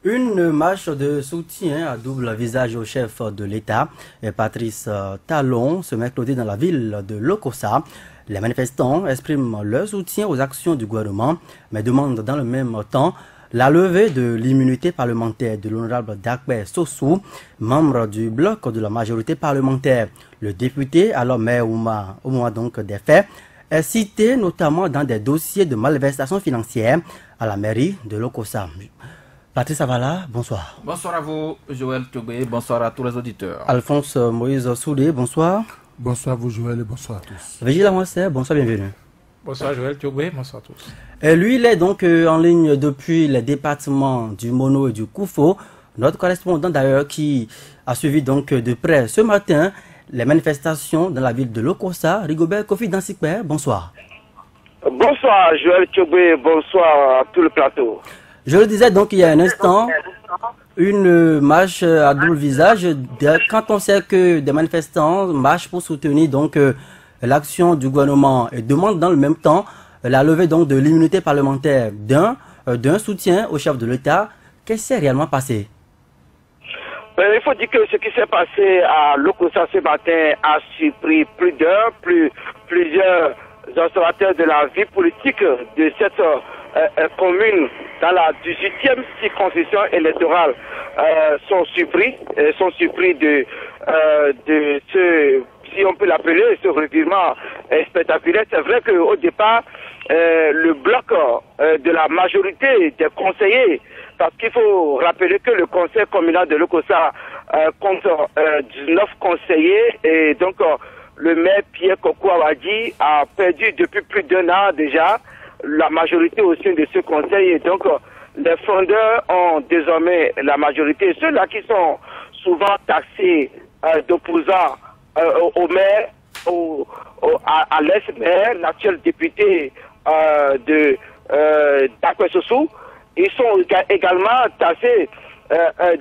Une marche de soutien à double visage au chef de l'État, Patrice Talon, ce mercredi dans la ville de Lokossa. Les manifestants expriment leur soutien aux actions du gouvernement, mais demandent dans le même temps la levée de l'immunité parlementaire de l'honorable Dakbe Sossou, membre du bloc de la majorité parlementaire. Le député, alors maire au moment donc des faits, est cité notamment dans des dossiers de malversation financière à la mairie de Lokossa. Patrice Avala, bonsoir. Bonsoir à vous, Joël Tobé, bonsoir à tous les auditeurs. Alphonse Moïse Soudé, bonsoir. Bonsoir à vous, Joël, et bonsoir à tous. Vigile Amoncet, bonsoir, bienvenue. Bonsoir Joël Tobé, bonsoir à tous. Et lui, il est donc en ligne depuis les départements du Mono et du Koufo. Notre correspondant d'ailleurs qui a suivi donc de près ce matin les manifestations dans la ville de Lokossa. Rigobert Kofi Dansikper, bonsoir. Bonsoir Joël Tobé, bonsoir à tout le plateau. Je le disais donc il y a un instant, une marche à double visage. Quand on sait que des manifestants marchent pour soutenir donc l'action du gouvernement et demandent dans le même temps la levée donc de l'immunité parlementaire d'un soutien au chef de l'État, qu'est-ce qui s'est réellement passé? Il faut dire que ce qui s'est passé à Lokossa ce matin a surpris plusieurs observateurs de la vie politique de cette commune dans la 18e circonscription électorale sont surpris de ce, si on peut l'appeler, ce revirement spectaculaire. C'est vrai qu'au départ, le bloc de la majorité des conseillers, parce qu'il faut rappeler que le conseil communal de Lokossa compte 19 conseillers et donc le maire Pierre Kokouawadi a perdu depuis plus d'1 an déjà la majorité au sein de ce conseil et donc les fondeurs ont désormais la majorité. Ceux-là qui sont souvent taxés d'opposants au maire, à l'ex-maire, l'actuel député Dakbe Sossou, ils sont également taxés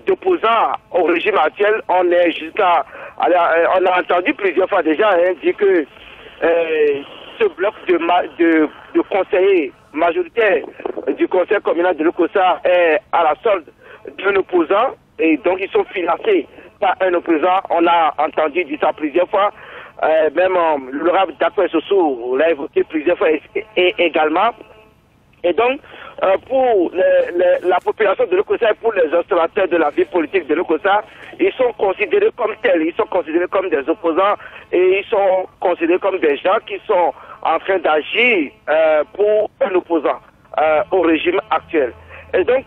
d'opposants au régime actuel. On a entendu plusieurs fois déjà dire que ce bloc de conseillers majoritaires du conseil communal de Lokossa est à la solde d'un opposant et donc ils sont financés par un opposant. On a entendu dire ça plusieurs fois. Même l'honorable Dakbe Sossou l'a évoqué plusieurs fois également. Et donc, pour la population de Lokossa et pour les observateurs de la vie politique de Lokossa, ils sont considérés comme tels, ils sont considérés comme des opposants et ils sont considérés comme des gens qui sont en train d'agir pour un opposant au régime actuel. Et donc,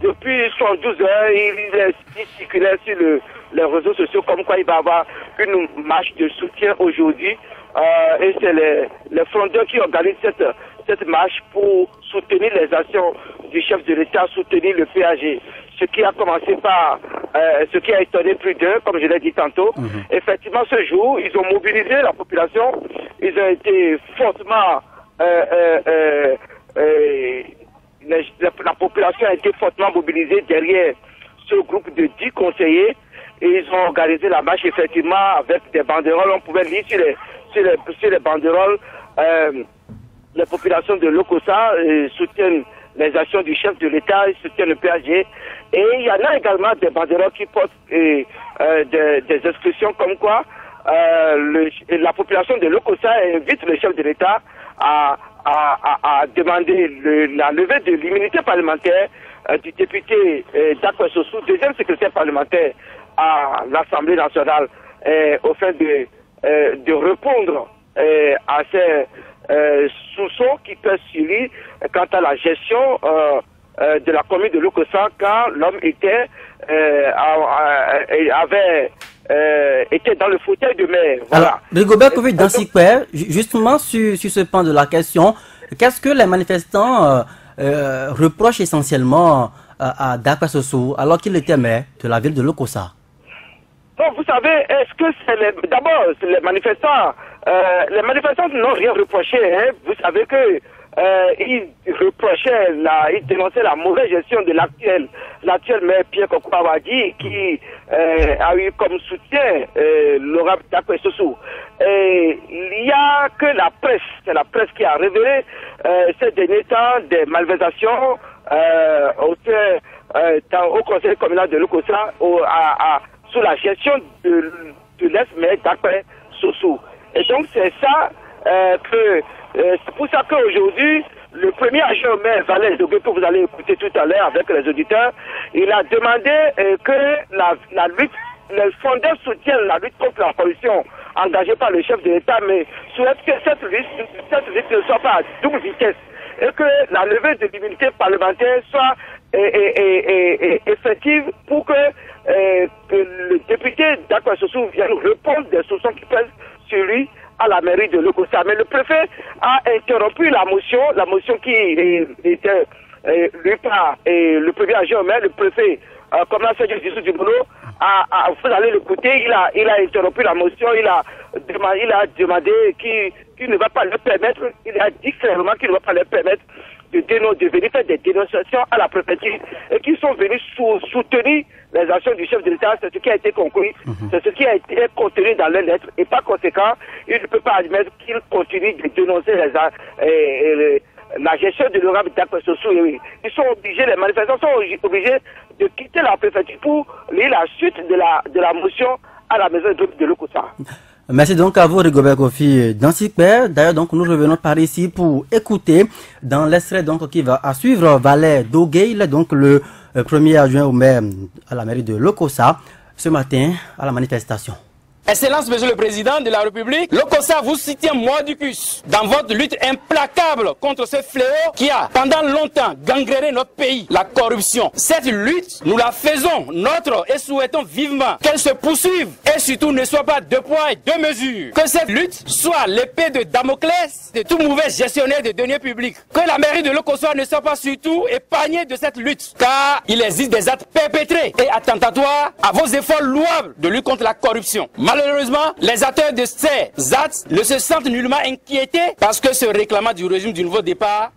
depuis 72 heures, il circulait sur les réseaux sociaux comme quoi il va y avoir une marche de soutien aujourd'hui. Et c'est les fondeurs qui organisent cette marche pour soutenir les actions du chef de l'État, soutenir le PAG. Ce qui a commencé par, ce qui a étonné plus d'un, comme je l'ai dit tantôt. Effectivement, ce jour, ils ont mobilisé la population. Ils ont été fortement... la population a été fortement mobilisée derrière ce groupe de 10 conseillers. Et ils ont organisé la marche, effectivement, avec des banderoles. On pouvait lire sur les banderoles... les populations de Lokossa soutiennent les actions du chef de l'État, ils soutiennent le PAG. Et il y en a également des banderoles qui portent des inscriptions comme quoi la population de Lokossa invite le chef de l'État à demander la levée de l'immunité parlementaire du député Dakbe Sossou, deuxième secrétaire parlementaire à l'Assemblée nationale, au fait de répondre à ces soupçons qui pèsent sur lui quant à la gestion de la commune de Lokossa quand l'homme avait été dans le fauteuil de maire. Voilà. Alors, Rigobert Kofi Dansikper, justement sur ce pan de la question, qu'est-ce que les manifestants reprochent essentiellement à Dakbe Sossou alors qu'il était maire de la ville de Lokossa? Donc, vous savez, est-ce que c'est d'abord les manifestants n'ont rien reproché, hein. Vous savez que ils dénonçaient la mauvaise gestion de l'actuel maire Pierre Kokouawadi qui a eu comme soutien l'honorable Dakbe Sossou. Et il n'y a que la presse, c'est la presse qui a révélé ces derniers temps des malversations au conseil communal de l'Okossa sous la gestion de l'ex-maire d'Akpé Sossou. Et donc c'est ça c'est pour ça qu'aujourd'hui, le premier agent au maire, Valère Dogué, que vous allez écouter tout à l'heure avec les auditeurs, il a demandé que la lutte, les fondeurs soutiennent la lutte contre la corruption engagée par le chef de l'État, mais souhaite que cette lutte ne soit pas à double vitesse et que la levée de l'immunité parlementaire soit effective pour que le député d'Akpé Sossou vienne répondre des soupçons qui pèsent sur lui à la mairie de l'Okossa. Mais le préfet a interrompu la motion qui était lui par le premier agent au maire, le préfet, comme l'a fait du boulot, vous allez l'écouter, il a interrompu la motion, il a demandé qu'il ne va pas leur permettre, il a dit clairement qu'il ne va pas leur permettre de venir faire des dénonciations à la préfecture et qu'ils sont venus soutenir les actions du chef de l'État. C'est ce qui a été conclu, c'est ce qui a été contenu dans les lettres et par conséquent, il ne peut pas admettre qu'il continue de dénoncer la gestion de l'honorable d'Akpé Sossou. Ils sont obligés, les manifestants sont obligés de quitter la préfecture pour lire la suite de la motion à la maison de l'Okossa. Merci donc à vous, Rigobert Kofi d'Ansipé. D'ailleurs, donc, nous revenons par ici pour écouter dans l'extrait donc qui va à suivre Valère Dogué. Il est donc le premier adjoint au maire à la mairie de l'Okossa ce matin à la manifestation. Excellence, Monsieur le Président de la République, l'Okossa vous soutient mordicus dans votre lutte implacable contre ce fléau qui a pendant longtemps gangréné notre pays, la corruption. Cette lutte, nous la faisons nôtre et souhaitons vivement qu'elle se poursuive et surtout ne soit pas deux poids et deux mesures. Que cette lutte soit l'épée de Damoclès de tout mauvais gestionnaire de deniers publics. Que la mairie de l'Okossa ne soit pas surtout épargnée de cette lutte, car il existe des actes perpétrés et attentatoires à vos efforts louables de lutte contre la corruption. Malheureusement, les acteurs de ces actes ne se sentent nullement inquiétés parce que se réclamant du régime du nouveau départ.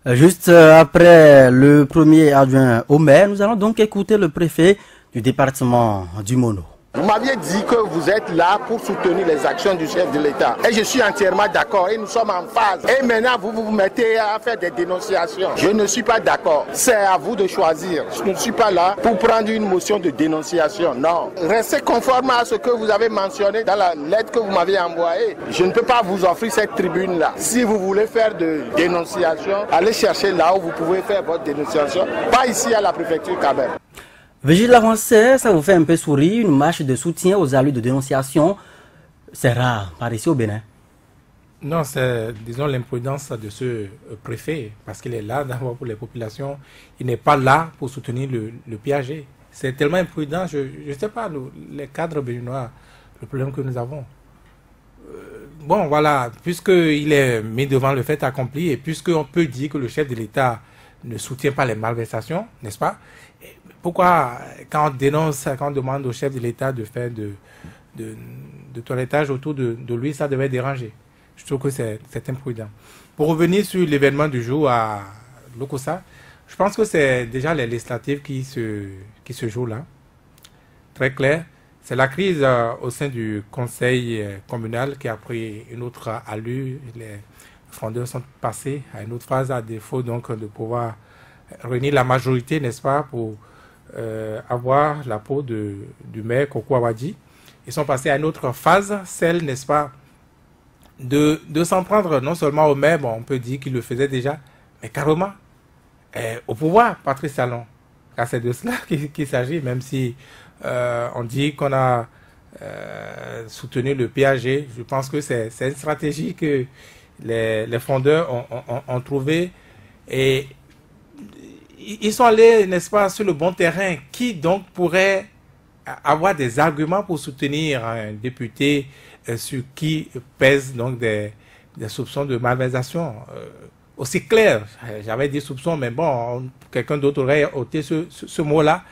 Juste après le premier adjoint au maire, nous allons donc écouter le préfet du département du Mono. Vous m'aviez dit que vous êtes là pour soutenir les actions du chef de l'État. Et je suis entièrement d'accord et nous sommes en phase. Et maintenant, vous vous mettez à faire des dénonciations. Je ne suis pas d'accord. C'est à vous de choisir. Je ne suis pas là pour prendre une motion de dénonciation. Non. Restez conforme à ce que vous avez mentionné dans la lettre que vous m'avez envoyée. Je ne peux pas vous offrir cette tribune-là. Si vous voulez faire de dénonciation, allez chercher là où vous pouvez faire votre dénonciation. Pas ici à la préfecture quand même. Vigile avancé, ça vous fait un peu sourire, une marche de soutien aux allures de dénonciation. C'est rare par ici au Bénin. Non, c'est, disons, l'imprudence de ce préfet, parce qu'il est là d'abord pour les populations. Il n'est pas là pour soutenir le PAG. C'est tellement imprudent, je ne sais pas, les cadres béninois, le problème que nous avons. Bon, voilà, puisqu'il est mis devant le fait accompli, et puisqu'on peut dire que le chef de l'État ne soutient pas les malversations, n'est-ce pas? Pourquoi, quand on dénonce, quand on demande au chef de l'État de faire de toilettage autour de lui, ça devait déranger? Je trouve que c'est imprudent. Pour revenir sur l'événement du jour à l'Okossa, je pense que c'est déjà les législatives qui se jouent là. Très clair. C'est la crise au sein du conseil communal qui a pris une autre allure. Les fondeurs sont passés à une autre phase à défaut donc de pouvoir réunir la majorité, n'est-ce pas, pour avoir la peau du maire Koko Awadi. Ils sont passés à une autre phase, celle, n'est-ce pas, de s'en prendre non seulement au maire, bon, on peut dire qu'il le faisait déjà, mais carrément au pouvoir, Patrice Talon. Car c'est de cela qu'il s'agit, même si on dit qu'on a soutenu le PAG. Je pense que c'est une stratégie que les fondeurs ont trouvée, et ils sont allés, n'est-ce pas, sur le bon terrain. Qui donc pourrait avoir des arguments pour soutenir un député sur qui pèsent donc des soupçons de malversation aussi clairs? J'avais dit soupçons, mais bon, quelqu'un d'autre aurait ôté ce mot-là.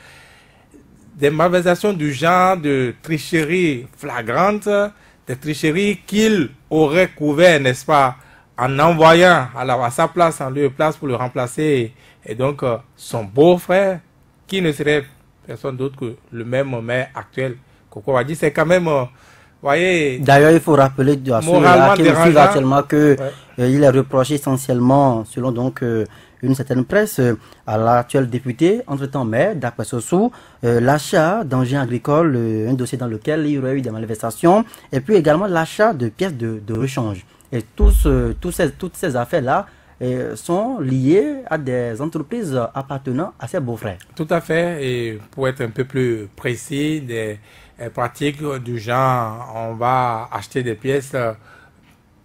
Des malversations du genre de tricherie flagrante, des tricheries qu'il aurait couvert, n'est-ce pas, en envoyant à sa place, en lieu et place pour le remplacer, et donc son beau-frère, qui ne serait personne d'autre que le même maire actuel, Koko Awadi. C'est quand même, voyez... D'ailleurs, il faut rappeler à ceux-là qui nous suivent actuellement que il est reproché essentiellement, selon donc une certaine presse à l'actuel député, entre-temps maire, d'après Sossou, l'achat d'engins agricoles, un dossier dans lequel il y aurait eu des manifestations, et puis également l'achat de pièces de rechange. Et toutes ces affaires-là sont liées à des entreprises appartenant à ses beaux-frères. Tout à fait. Et pour être un peu plus précis, des pratiques du genre, on va acheter des pièces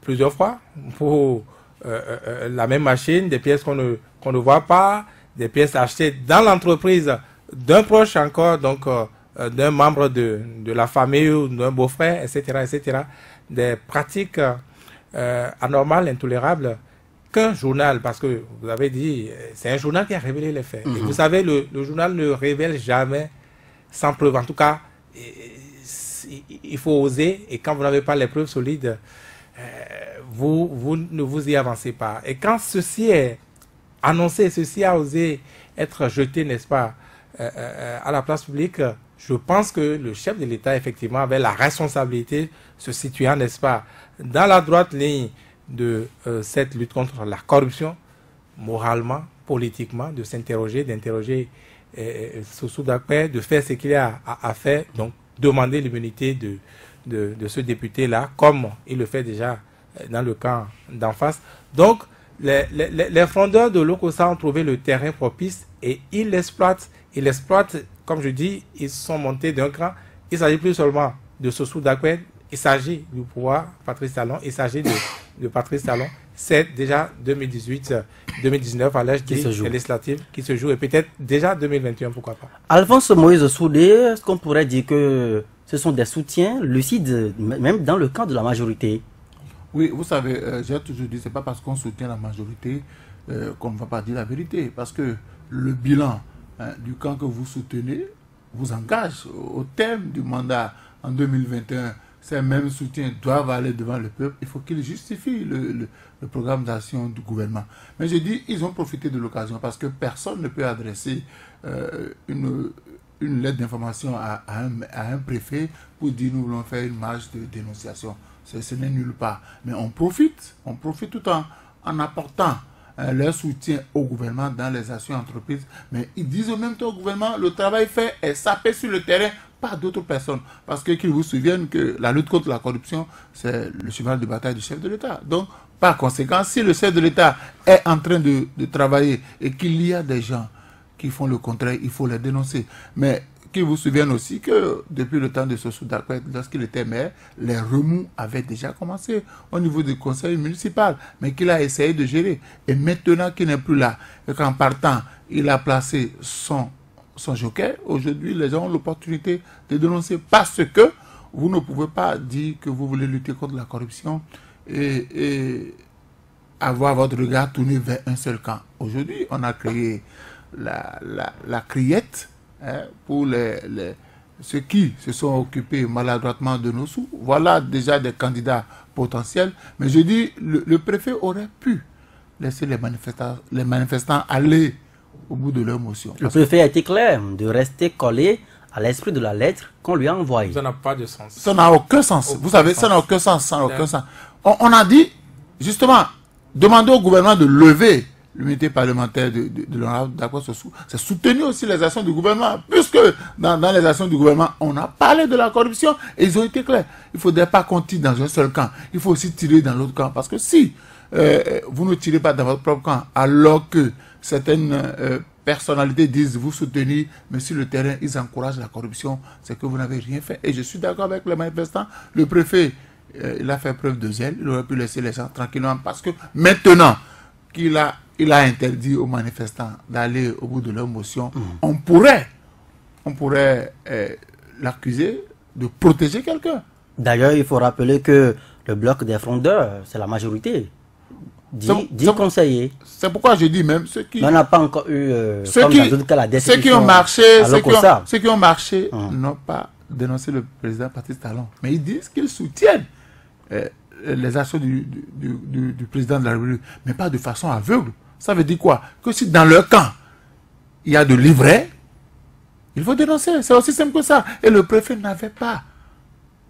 plusieurs fois pour la même machine, des pièces qu'on ne voit pas, des pièces achetées dans l'entreprise d'un proche encore, donc d'un membre de la famille ou d'un beau-frère, etc., etc. Des pratiques anormales, intolérables, qu'un journal, parce que vous avez dit, c'est un journal qui a révélé les faits. Et vous savez, le journal ne révèle jamais sans preuve. En tout cas, il faut oser, et quand vous n'avez pas les preuves solides, vous ne vous y avancez pas. Et quand ceci est annoncé, ceci a osé être jeté, n'est-ce pas, à la place publique, je pense que le chef de l'État, effectivement, avait la responsabilité, se situant, n'est-ce pas, dans la droite ligne de cette lutte contre la corruption, moralement, politiquement, de s'interroger, d'interroger Sossou Dakpe, de faire ce qu'il a à faire, donc demander l'immunité de ce député-là, comme il le fait déjà dans le camp d'en face. Donc, les frondeurs de l'Okosa ont trouvé le terrain propice et ils l'exploitent. Ils l'exploitent, comme je dis, ils sont montés d'un cran. Il ne s'agit plus seulement de Sossou Dakpe, il s'agit du pouvoir Patrice Talon, il s'agit de Patrice Talon. C'est déjà 2018-2019 à l'âge législative qui se joue, et peut-être déjà 2021, pourquoi pas. Alphonse Moïse Soudé, est-ce qu'on pourrait dire que ce sont des soutiens lucides, même dans le camp de la majorité? Oui, vous savez, j'ai toujours dit, c'est pas parce qu'on soutient la majorité qu'on ne va pas dire la vérité. Parce que le bilan du camp que vous soutenez vous engage au thème du mandat en 2021. Ces mêmes soutiens doivent aller devant le peuple. Il faut qu'ils justifient le programme d'action du gouvernement. Mais je dis, ils ont profité de l'occasion parce que personne ne peut adresser une lettre d'information à un préfet pour dire nous voulons faire une marche de dénonciation. Ce n'est nulle part. Mais on profite tout en apportant leur soutien au gouvernement dans les actions entreprises. Mais ils disent au même temps au gouvernement, le travail fait est sapé sur le terrain par d'autres personnes. Parce qu'ils vous souviennent que la lutte contre la corruption, c'est le cheval de bataille du chef de l'État. Donc, par conséquent, si le chef de l'État est en train de travailler et qu'il y a des gens qui font le contraire, il faut les dénoncer. Mais qu'ils vous souviennent aussi que depuis le temps de Sossou Dakpe, lorsqu'il était maire, les remous avaient déjà commencé au niveau du conseil municipal, mais qu'il a essayé de gérer. Et maintenant qu'il n'est plus là, et qu'en partant, il a placé son joker, aujourd'hui, les gens ont l'opportunité de dénoncer parce que vous ne pouvez pas dire que vous voulez lutter contre la corruption et avoir votre regard tourné vers un seul camp. Aujourd'hui, on a créé la criette pour ceux qui se sont occupés maladroitement de nos sous. Voilà déjà des candidats potentiels. Mais je dis, le préfet aurait pu laisser les manifestants aller au bout de leur motion. Le préfet a été clair de rester collé à l'esprit de la lettre qu'on lui a envoyée. Ça n'a pas de sens. Ça n'a aucun sens. Vous savez, ça n'a aucun sens. Ça n'a aucun sens. On a dit, justement, demander au gouvernement de lever l'unité parlementaire de l'honorable Dakpe Sossou. C'est soutenir aussi les actions du gouvernement, puisque dans les actions du gouvernement, on a parlé de la corruption et ils ont été clairs. Il ne faudrait pas qu'on tire dans un seul camp. Il faut aussi tirer dans l'autre camp. Parce que si vous ne tirez pas dans votre propre camp, alors que certaines personnalités disent vous soutenir, mais sur le terrain, ils encouragent la corruption, c'est que vous n'avez rien fait. Et je suis d'accord avec les manifestants. Le préfet, il a fait preuve de zèle. Il aurait pu laisser les gens tranquillement parce que maintenant qu'il a interdit aux manifestants d'aller au bout de leur motion, on pourrait l'accuser de protéger quelqu'un. D'ailleurs, il faut rappeler que le bloc des frondeurs, c'est la majorité. Dit conseiller. C'est pourquoi je dis même ceux qui... On n'a pas encore eu... ceux qui ont marché n'ont pas dénoncé le président Patrice Talon. Mais ils disent qu'ils soutiennent les actions du président de la République, mais pas de façon aveugle. Ça veut dire quoi? Que si dans leur camp, il y a de livrets, il faut dénoncer. C'est aussi simple que ça. Et le préfet n'avait pas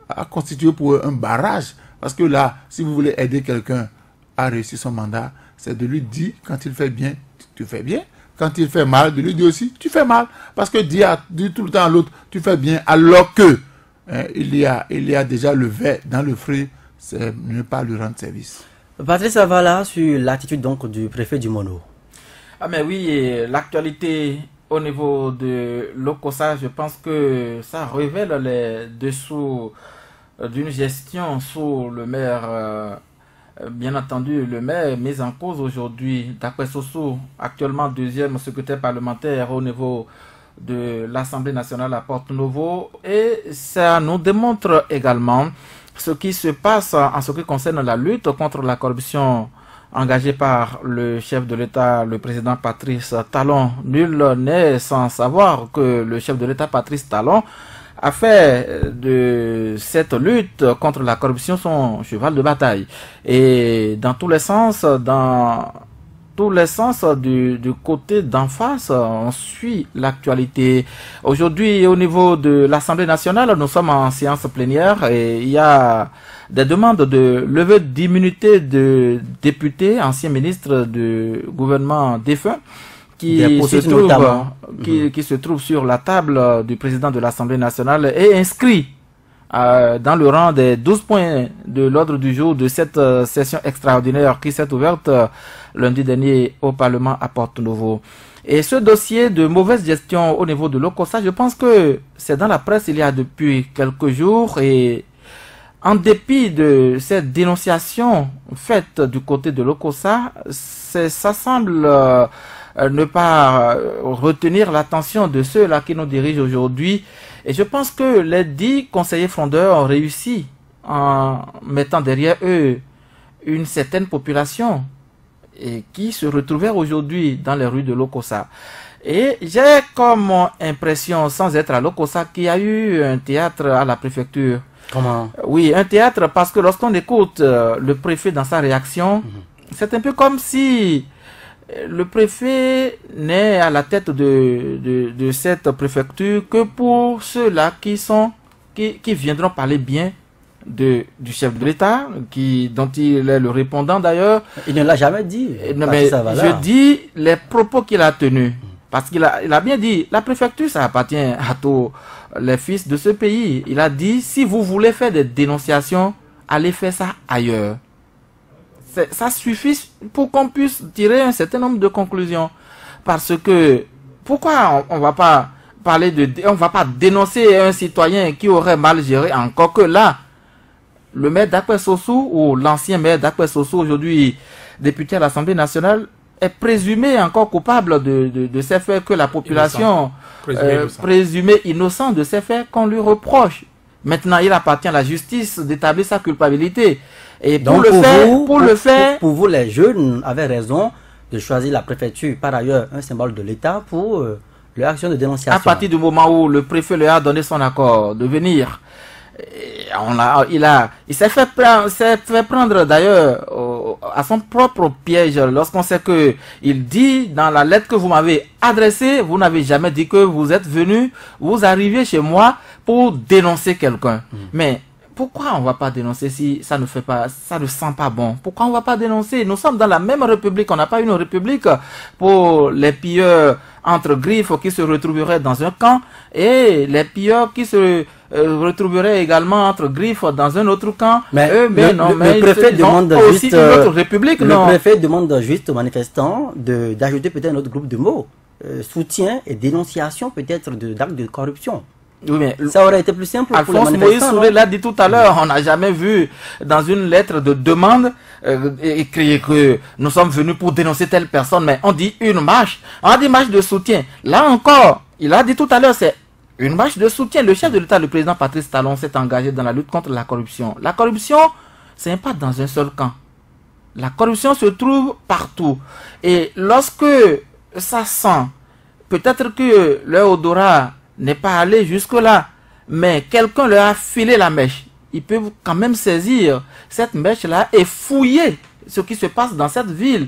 à constituer pour eux un barrage. Parce que là, si vous voulez aider quelqu'un à réussir son mandat, c'est de lui dire, quand il fait bien, tu fais bien. Quand il fait mal, de lui dire aussi, tu fais mal. Parce que dire tout le temps à l'autre, tu fais bien, alors que il y a déjà le verre dans le fruit, c'est ne pas lui rendre service. Patrice Avala, sur l'attitude donc du préfet du Mono. Ah mais oui, l'actualité au niveau de l'OCOSA, je pense que ça révèle les dessous d'une gestion sous le maire. Bien entendu, le maire est mis en cause aujourd'hui. D'après Soso, actuellement deuxième secrétaire parlementaire au niveau de l'Assemblée nationale à Porto-Novo. Et ça nous démontre également ce qui se passe en ce qui concerne la lutte contre la corruption engagée par le chef de l'État, le président Patrice Talon. Nul n'est sans savoir que le chef de l'État, Patrice Talon, a fait de cette lutte contre la corruption son cheval de bataille. Et dans tous les sens, du côté d'en face, on suit l'actualité. Aujourd'hui, au niveau de l'Assemblée nationale, nous sommes en séance plénière et il y a des demandes de levée d'immunité de députés, anciens ministres du gouvernement défunt, qui se trouve sur la table du président de l'Assemblée nationale et inscrit dans le rang des 12 points de l'ordre du jour de cette session extraordinaire qui s'est ouverte lundi dernier au Parlement à Porto-Novo. Et ce dossier de mauvaise gestion au niveau de l'OCOSA, je pense que c'est dans la presse il y a depuis quelques jours et en dépit de cette dénonciation faite du côté de l'OCOSA, ça semble ne pas retenir l'attention de ceux-là qui nous dirigent aujourd'hui. Et je pense que les 10 conseillers frondeurs ont réussi en mettant derrière eux une certaine population et qui se retrouvait aujourd'hui dans les rues de l'OCOSA. Et j'ai comme impression, sans être à l'OCOSA, qu'il y a eu un théâtre à la préfecture. Comment? Oui, un théâtre parce que lorsqu'on écoute le préfet dans sa réaction, c'est un peu comme si le préfet n'est à la tête de cette préfecture que pour ceux-là qui viendront parler bien du chef de l'État, dont il est le répondant d'ailleurs. Il ne l'a jamais dit. Mais je dis les propos qu'il a tenus. Parce qu'il a bien dit, la préfecture, ça appartient à tous les fils de ce pays. Il a dit, si vous voulez faire des dénonciations, allez faire ça ailleurs. Ça suffit pour qu'on puisse tirer un certain nombre de conclusions. Parce que, pourquoi on va pas on va pas dénoncer un citoyen qui aurait mal géré, encore que là, le maire d'Akwe Sossou, ou l'ancien maire d'Akwe Sossou, aujourd'hui député à l'Assemblée nationale, est présumé encore coupable de ces faits que la population présumé innocent de ces faits qu'on lui reproche. Maintenant, il appartient à la justice d'établir sa culpabilité. Et donc, pour vous, les jeunes avaient raison de choisir la préfecture, par ailleurs un symbole de l'État, pour leur action de dénonciation. À partir du moment où le préfet leur a donné son accord de venir, il s'est fait prendre d'ailleurs à son propre piège lorsqu'on sait que il dit dans la lettre que vous m'avez adressée, vous n'avez jamais dit que vous êtes venu, vous arriviez chez moi pour dénoncer quelqu'un. Mais pourquoi on va pas dénoncer si ça ne sent pas bon? Pourquoi on va pas dénoncer? Nous sommes dans la même république, on n'a pas une république pour les pilleurs entre griffes qui se retrouveraient dans un camp et les pilleurs qui se retrouveraient également entre griffes dans un autre camp. Le préfet demande juste une autre république, le préfet demande juste aux manifestants d'ajouter peut-être un autre groupe de mots, soutien et dénonciation peut-être d'actes de corruption. Oui, mais ça aurait été plus simple pour les manifestants. Moïse Soulé l'a dit tout à l'heure, on n'a jamais vu dans une lettre de demande écrit que nous sommes venus pour dénoncer telle personne, mais on dit une marche, on dit marche de soutien. Là encore, il a dit tout à l'heure, c'est une marche de soutien. Le chef de l'État, le président Patrice Talon, s'est engagé dans la lutte contre la corruption. La corruption, c'est pas dans un seul camp. La corruption se trouve partout. Et lorsque ça sent, peut-être que leur odorat n'est pas allé jusque-là, mais quelqu'un leur a filé la mèche. Ils peuvent quand même saisir cette mèche-là et fouiller ce qui se passe dans cette ville.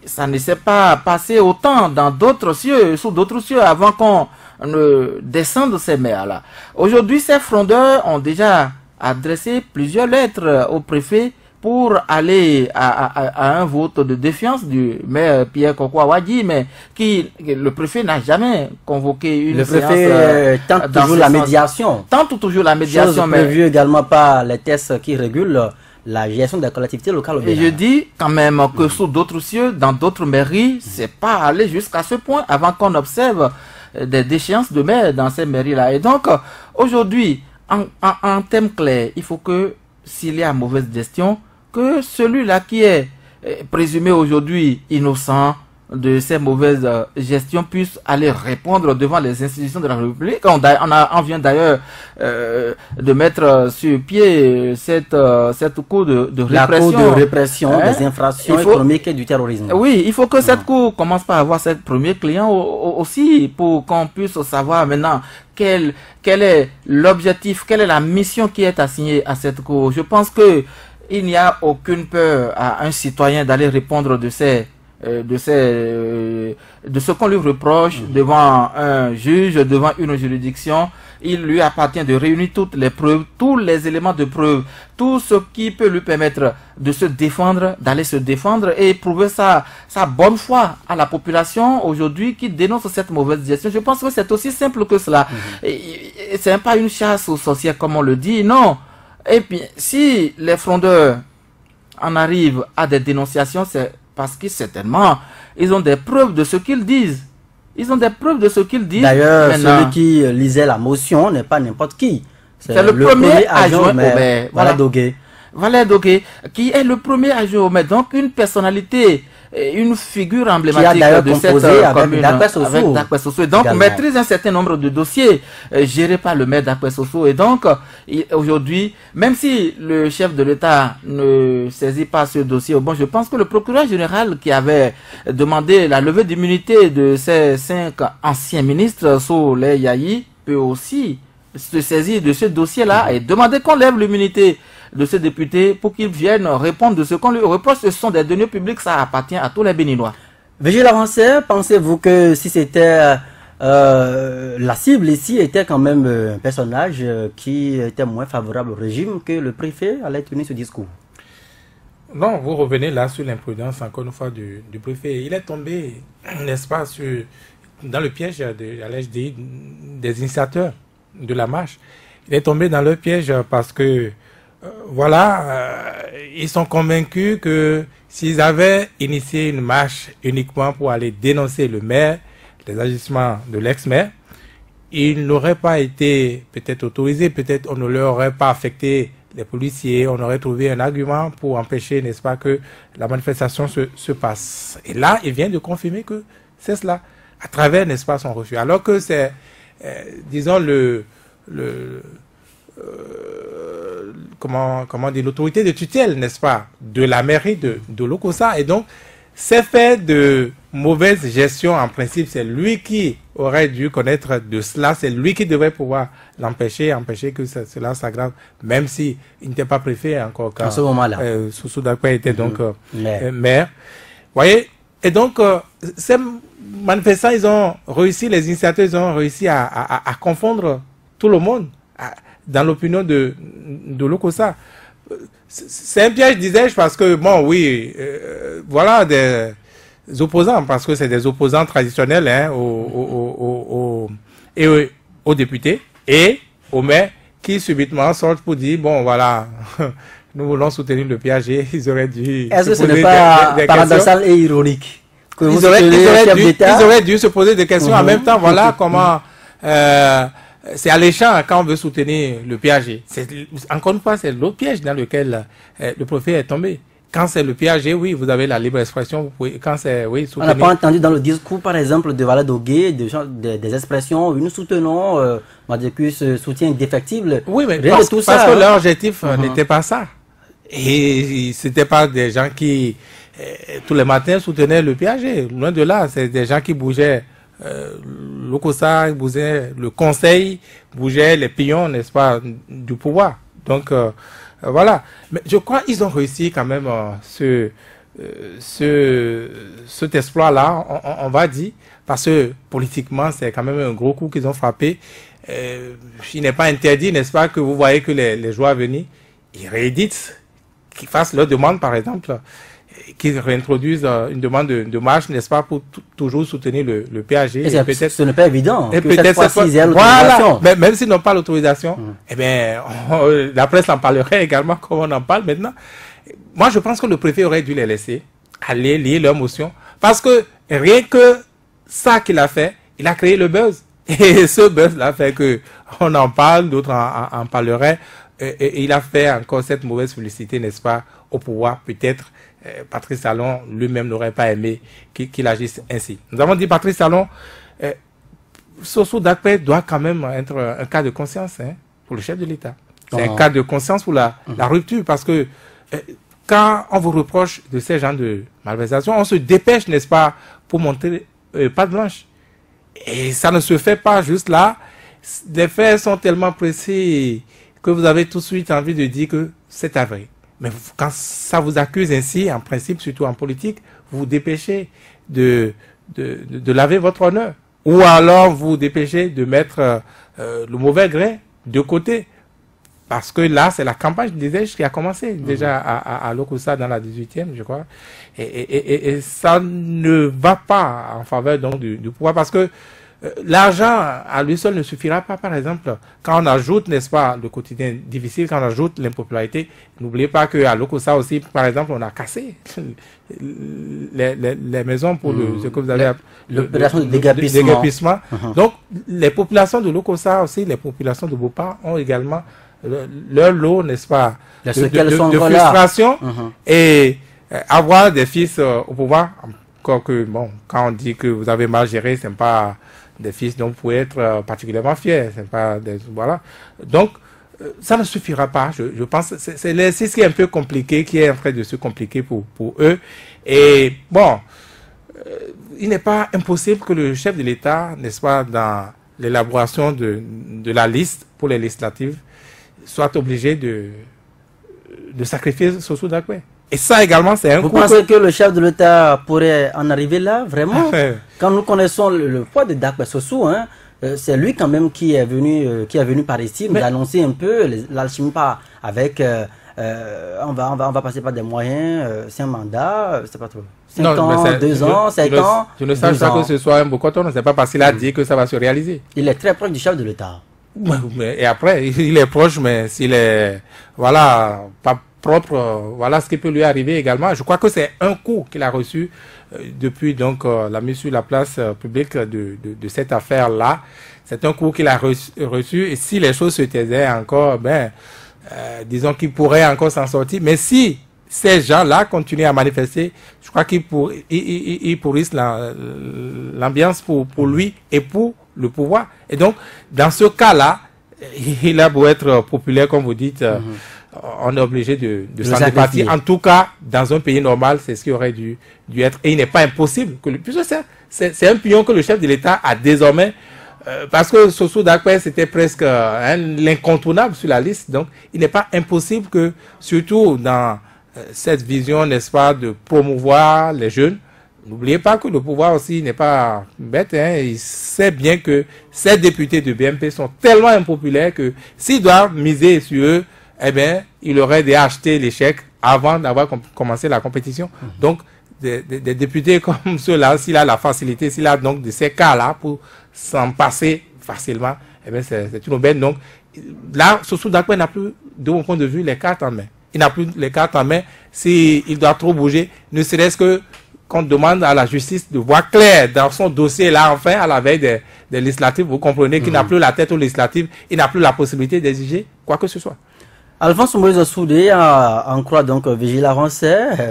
Ça ne s'est pas passé autant dans d'autres cieux, sous d'autres cieux, avant qu'on ne descende ces mers-là. Aujourd'hui, ces frondeurs ont déjà adressé plusieurs lettres au préfet pour aller à un vote de défiance du maire Pierre Kokwa-Wadi, mais le préfet n'a jamais convoqué une séance. Le préfet tente toujours la médiation. Tente toujours la médiation. Chose prévue également par les tests qui régulent la gestion des collectivités locales au Bénin. Et je dis quand même que sous d'autres cieux, dans d'autres mairies, c'est pas aller jusqu'à ce point avant qu'on observe des déchéances de maires dans ces mairies-là. Et donc, aujourd'hui, en thème clair, il faut que, s'il y a mauvaise gestion, que celui-là qui est présumé aujourd'hui innocent de ces mauvaises gestions puisse aller répondre devant les institutions de la République. On vient d'ailleurs de mettre sur pied cette cour de répression. La cour de répression des infractions économiques et du terrorisme. Oui, il faut que cette cour commence par avoir ses premiers clients aussi pour qu'on puisse savoir maintenant quel est l'objectif, quelle est la mission qui est assignée à cette cour. Je pense que il n'y a aucune peur à un citoyen d'aller répondre de ce qu'on lui reproche devant un juge, devant une juridiction. Il lui appartient de réunir toutes les preuves, tous les éléments de preuve, tout ce qui peut lui permettre de se défendre, d'aller se défendre et prouver sa bonne foi à la population aujourd'hui qui dénonce cette mauvaise gestion. Je pense que c'est aussi simple que cela. C'est pas une chasse aux sorcières comme on le dit, non. Et puis, si les frondeurs en arrivent à des dénonciations, c'est parce que certainement, ils ont des preuves de ce qu'ils disent. Ils ont des preuves de ce qu'ils disent. D'ailleurs, celui qui lisait la motion n'est pas n'importe qui. C'est le premier adjoint au maire. Valère Dogué, qui est le premier adjoint au maire. Donc, une personnalité, une figure emblématique de cette commune avec Dakwe Soso. Donc, maîtrise un certain nombre de dossiers gérés par le maire Dakwe Soso. Et donc, aujourd'hui, même si le chef de l'État ne saisit pas ce dossier, bon, je pense que le procureur général qui avait demandé la levée d'immunité de ces 5 anciens ministres, Soleil Yahi, peut aussi se saisir de ce dossier-là et demander qu'on lève l'immunité de ce député pour qu'il vienne répondre de ce qu'on lui reproche. Ce sont des deniers publics, ça appartient à tous les Béninois. Vigile Avancé, pensez-vous que si c'était la cible ici était quand même un personnage qui était moins favorable au régime, que le préfet allait tenir ce discours? Non, vous revenez là sur l'imprudence encore une fois du préfet. Il est tombé, n'est-ce pas, dans le piège des initiateurs de la marche. Il est tombé dans le piège parce que ils sont convaincus que s'ils avaient initié une marche uniquement pour aller dénoncer le maire, les agissements de l'ex-maire, ils n'auraient pas été peut-être autorisés, peut-être on ne leur aurait pas affecté les policiers, on aurait trouvé un argument pour empêcher, n'est-ce pas, que la manifestation se passe. Et là, il vient de confirmer que c'est cela, à travers, n'est-ce pas, son refus. Alors que c'est, disons, comment dire, l'autorité de tutelle, n'est-ce pas, de la mairie de Lokossa. Et donc, c'est fait de mauvaise gestion, en principe, c'est lui qui aurait dû connaître de cela, c'est lui qui devrait pouvoir empêcher que cela s'aggrave, même si il n'était pas préfet encore quand, à ce moment-là. Soussou Dakwe était donc maire. Voyez, et donc, ces manifestants, ils ont réussi, les initiateurs, ils ont réussi à confondre tout le monde dans l'opinion de Lokossa. C'est un piège, disais-je, parce que, bon, oui, voilà des opposants, parce que c'est des opposants traditionnels hein, aux députés et aux maires qui subitement sortent pour dire, bon, voilà, nous voulons soutenir le PAG, ils auraient dû... Est-ce que ce n'est pas paradoxal et ironique que ils auraient dû se poser des questions en même temps, voilà comment... c'est alléchant quand on veut soutenir le PAG. Encore une fois, c'est l'autre piège dans lequel le préfet est tombé. Quand c'est le PAG, oui, vous avez la libre expression. Quand c'est, oui, soutenir... On n'a pas entendu dans le discours, par exemple, de Valère Dogué, des expressions, nous soutenons, Madécus soutien indéfectible. Oui, mais parce que leur objectif n'était pas ça. Et c'était pas des gens qui, tous les matins, soutenaient le PAG. Loin de là, c'est des gens qui bougeaient Lokossa, bougeait le conseil, bougeait les pions, n'est-ce pas, du pouvoir. Donc, voilà. Mais je crois qu'ils ont réussi quand même cet exploit-là, on va dire, parce que politiquement, c'est quand même un gros coup qu'ils ont frappé. Il n'est pas interdit, n'est-ce pas, que vous voyez que les joueurs venus, ils rééditent qu'ils fassent leur demande, par exemple, qu'ils réintroduisent une demande de marche, n'est-ce pas, pour toujours soutenir le PAG. Et peut-être ce n'est pas évident. Et peut-être cette fois-ci, ils aient voilà, l'autorisation. mais même s'ils n'ont pas l'autorisation, eh bien, la presse en parlerait également comme on en parle maintenant. Moi, je pense que le préfet aurait dû les laisser aller lire leur motion, parce que rien que ça qu'il a fait, il a créé le buzz. Et ce buzz-là fait que on en parle, d'autres en parleraient. Et il a fait encore cette mauvaise publicité, n'est-ce pas, au pouvoir. Peut-être Patrice Talon lui-même n'aurait pas aimé qu'il agisse ainsi. Nous avons dit Patrice Talon, Sossou Dakpe doit quand même être un cas de conscience pour le chef de l'État. C'est un cas de conscience pour la rupture, parce que quand on vous reproche de ces genres de malversations, on se dépêche, n'est-ce pas, pour montrer patte blanche. Et ça ne se fait pas juste là. Les faits sont tellement précis que vous avez tout de suite envie de dire que c'est vrai. Mais quand ça vous accuse ainsi, en principe, surtout en politique, vous vous dépêchez de laver votre honneur. Ou alors vous vous dépêchez de mettre le mauvais grain de côté. Parce que là, c'est la campagne des Èches qui a commencé déjà à Lokossa dans la 18e, je crois. Et ça ne va pas en faveur donc du pouvoir, parce que l'argent à lui seul ne suffira pas. Par exemple, quand on ajoute, n'est-ce pas, le quotidien difficile, quand on ajoute l'impopularité, n'oubliez pas qu'à Lokossa aussi, par exemple, on a cassé les maisons pour ce que vous avez appelé l'opération de déguerpissement. Donc, les populations de Lokossa aussi, les populations de Bopa ont également leur lot, n'est-ce pas, de frustration. Et avoir des fils au pouvoir, encore que, bon, quand on dit que vous avez mal géré, c'est pas des fils dont vous pouvez être particulièrement fiers. C'est pas des, voilà. Donc, ça ne suffira pas. Je pense que c'est l'exercice qui est un peu compliqué, qui est en train de se compliquer pour eux. Et bon, il n'est pas impossible que le chef de l'État, n'est-ce pas, dans l'élaboration de la liste pour les législatives, soit obligé de sacrifier Sossou Dakpe. Et ça également, c'est un coup. Vous pensez que le chef de l'État pourrait en arriver là, vraiment? Quand nous connaissons le poids de Dakpe Sossou, c'est lui quand même qui est venu par ici nous annoncer un peu l'alchimie avec on va passer par des moyens, c'est un mandat, c'est pas trop. 5 ans, 2 ans, 7 ans. Je ne sache pas que ce soit un bocoton, c'est pas parce qu'il a dit que ça va se réaliser. Il est très proche du chef de l'État. Et après, il est proche, mais s'il est, voilà, pas propre, voilà ce qui peut lui arriver également. Je crois que c'est un coup qu'il a reçu depuis donc la mise sur la place publique de cette affaire-là. C'est un coup qu'il a reçu, et si les choses se taisaient encore, disons qu'il pourrait encore s'en sortir. Mais si ces gens-là continuent à manifester, je crois qu'ils pourrissent l'ambiance pour lui et pour le pouvoir. Et donc, dans ce cas-là, il a beau être populaire, comme vous dites, on est obligé de s'en départir. En tout cas, dans un pays normal, c'est ce qui aurait dû être. Et il n'est pas impossible que puisque c'est un pion que le chef de l'État a désormais, parce que Sossou Dakpe, c'était presque l'incontournable sur la liste. Donc, il n'est pas impossible que, surtout dans cette vision, n'est-ce pas, de promouvoir les jeunes, n'oubliez pas que le pouvoir aussi n'est pas bête, il sait bien que ces députés de BMP sont tellement impopulaires que s'il doit miser sur eux, eh bien, il aurait dû acheter l'échec avant d'avoir commencé la compétition. Donc, des députés comme ceux-là, s'il a la facilité, s'il a donc de ces cas-là pour s'en passer facilement, eh bien, c'est une aubaine. Donc, là, Sossou Dakpe n'a plus, de mon point de vue, les cartes en main. Il n'a plus les cartes en main s'il doit trop bouger, ne serait-ce que qu'on demande à la justice de voir clair dans son dossier là, enfin, à la veille des législatives. Vous comprenez qu'il n'a plus la tête aux législatives, il n'a plus la possibilité d'exiger quoi que ce soit. Alphonse Moïse Soudé, en croix donc vigilance,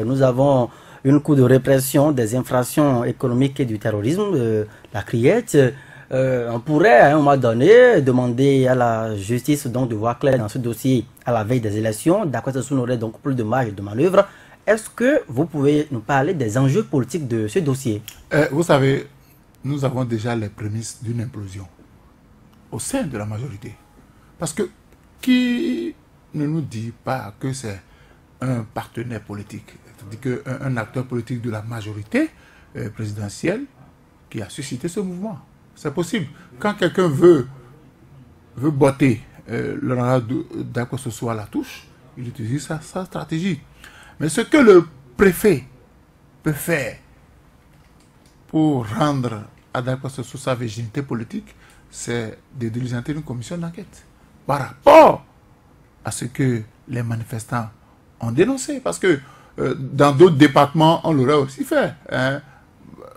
nous avons une coup de répression des infractions économiques et du terrorisme, la criette. On pourrait à un moment donné demander à la justice donc de voir clair dans ce dossier à la veille des élections. D'accord, ça n'aurait donc plus de marge de manœuvre. Est-ce que vous pouvez nous parler des enjeux politiques de ce dossier? Vous savez, nous avons déjà les prémices d'une implosion au sein de la majorité. Parce que qui ne nous dit pas que c'est un partenaire politique, c'est-à-dire qu'un acteur politique de la majorité présidentielle qui a suscité ce mouvement? C'est possible. Quand quelqu'un veut botter l'honorable Dakpe Sossou à la touche, il utilise sa stratégie. Mais ce que le préfet peut faire pour rendre Adakwe sous sa virginité politique, c'est de diligenter une commission d'enquête par rapport à ce que les manifestants ont dénoncé. Parce que dans d'autres départements, on l'aurait aussi fait. Hein.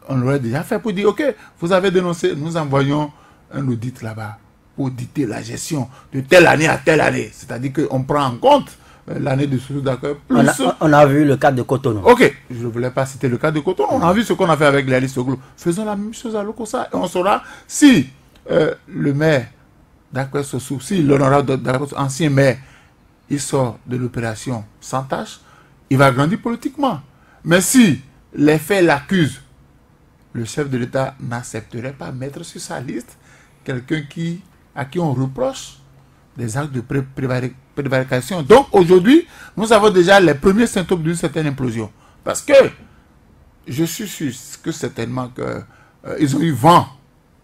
On l'aurait déjà fait pour dire, ok, vous avez dénoncé, nous envoyons un audit là-bas pour auditer la gestion de telle année à telle année. C'est-à-dire qu'on prend en compte l'année de Soussou Dakwe. On a vu le cas de Cotonou. Ok, je ne voulais pas citer le cas de Cotonou. On a vu ce qu'on a fait avec les listes. Faisons la même chose à Lokossa. Et on saura si le maire Dakwe Sossou, si l'honorable ancien maire, il sort de l'opération sans tâche, il va grandir politiquement. Mais si les faits l'accusent, le chef de l'État n'accepterait pas mettre sur sa liste quelqu'un à qui on reproche des actes de prévarication. Donc aujourd'hui, nous avons déjà les premiers symptômes d'une certaine implosion. Parce que je suis sûr que certainement ils ont eu vent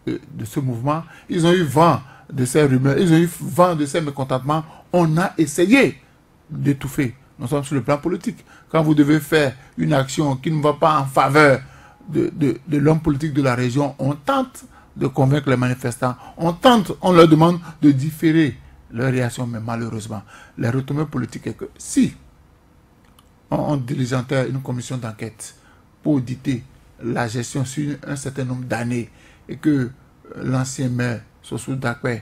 de ce mouvement, ils ont eu vent de ces rumeurs, ils ont eu vent de ces mécontentements. On a essayé d'étouffer. Nous sommes sur le plan politique. Quand vous devez faire une action qui ne va pas en faveur de l'homme politique de la région, on tente de convaincre les manifestants, on leur demande de différer leur réaction, mais malheureusement, les retombées politiques est que si on diligentait une commission d'enquête pour auditer la gestion sur un certain nombre d'années et que l'ancien maire Soussou Dakwe,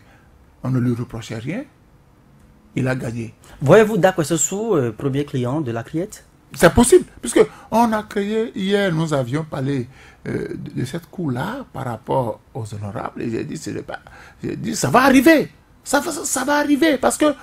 on ne lui reprochait rien, il a gagné. Voyez-vous Dakwe Sossou, premier client de la criette? C'est possible, puisque on a créé, hier nous avions parlé de cette cour-là par rapport aux honorables, et j'ai dit, ça va arriver, ça va arriver, parce que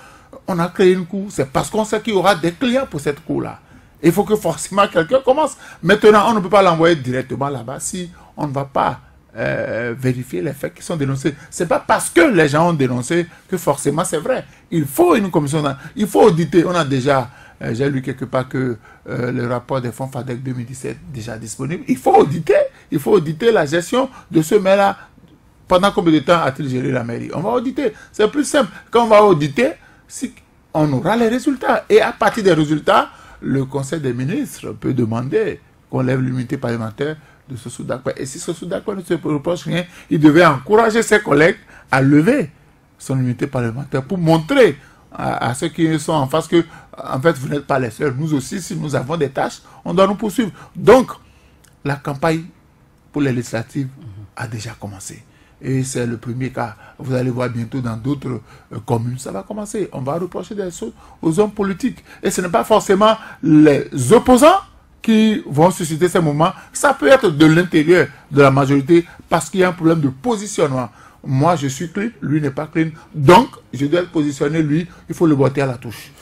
on a créé une cour, c'est parce qu'on sait qu'il y aura des clients pour cette cour-là. Il faut que forcément quelqu'un commence. Maintenant, on ne peut pas l'envoyer directement là-bas si on ne va pas vérifier les faits qui sont dénoncés. C'est pas parce que les gens ont dénoncé que forcément c'est vrai. Il faut une commission, il faut auditer. On a déjà, j'ai lu quelque part que le rapport des fonds FADEC 2017 est déjà disponible. Il faut auditer la gestion de ce maire-là. Pendant combien de temps a-t-il géré la mairie? On va auditer. C'est plus simple. Quand on va auditer, on aura les résultats. Et à partir des résultats, le Conseil des ministres peut demander qu'on lève l'immunité parlementaire de Soussou Dakwe. Et si Soussou Dakwe ne se reproche rien, il devait encourager ses collègues à lever son immunité parlementaire pour montrer à ceux qui sont en face que, en fait, vous n'êtes pas les seuls. Nous aussi, si nous avons des tâches, on doit nous poursuivre. Donc, la campagne pour les législatives a déjà commencé. Et c'est le premier cas. Vous allez voir bientôt dans d'autres communes, ça va commencer. On va reprocher des choses aux hommes politiques. Et ce n'est pas forcément les opposants qui vont susciter ces moments. Ça peut être de l'intérieur de la majorité parce qu'il y a un problème de positionnement. Moi, je suis clean, lui n'est pas clean. Donc, je dois le positionner, lui, il faut le botter à la touche.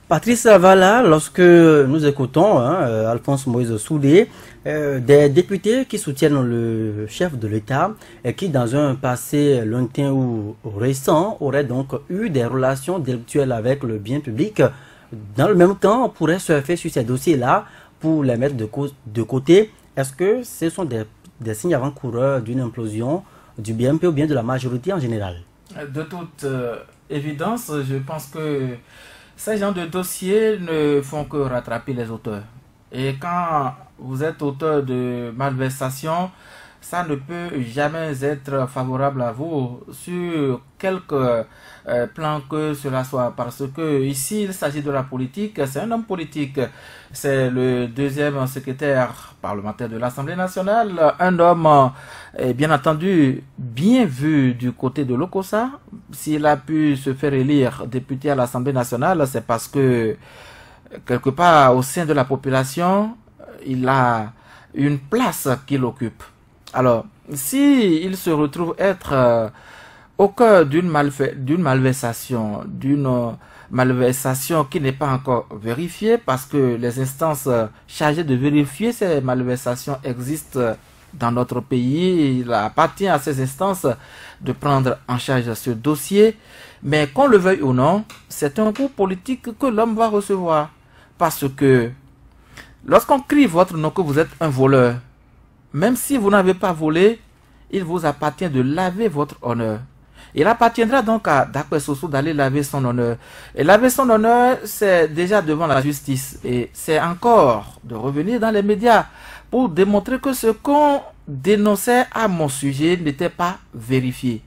Patrice Avala, lorsque nous écoutons Alphonse Moïse Soudé, des députés qui soutiennent le chef de l'État et qui, dans un passé lointain ou récent, auraient donc eu des relations délictuelles avec le bien public, dans le même temps, on pourrait surfer sur ces dossiers-là pour les mettre de côté. Est-ce que ce sont des signes avant-coureurs d'une implosion du BMP ou bien de la majorité en général? De toute évidence, je pense que ces genres de dossiers ne font que rattraper les auteurs. Et quand vous êtes auteur de malversation, ça ne peut jamais être favorable à vous sur quelque plan que cela soit. Parce que ici, il s'agit de la politique, c'est un homme politique. C'est le deuxième secrétaire parlementaire de l'Assemblée nationale, un homme, bien entendu, bien vu du côté de Lokossa. S'il a pu se faire élire député à l'Assemblée nationale, c'est parce que, quelque part, au sein de la population, il a une place qu'il occupe. Alors, si il se retrouve être au cœur d'une malversation qui n'est pas encore vérifiée, parce que les instances chargées de vérifier ces malversations existent dans notre pays, il appartient à ces instances de prendre en charge ce dossier, mais qu'on le veuille ou non, c'est un coup politique que l'homme va recevoir, parce que lorsqu'on crie votre nom que vous êtes un voleur, même si vous n'avez pas volé, il vous appartient de laver votre honneur. Il appartiendra donc à Dakwe Soso d'aller laver son honneur. Et laver son honneur, c'est déjà devant la justice. Et c'est encore de revenir dans les médias pour démontrer que ce qu'on dénonçait à mon sujet n'était pas vérifié.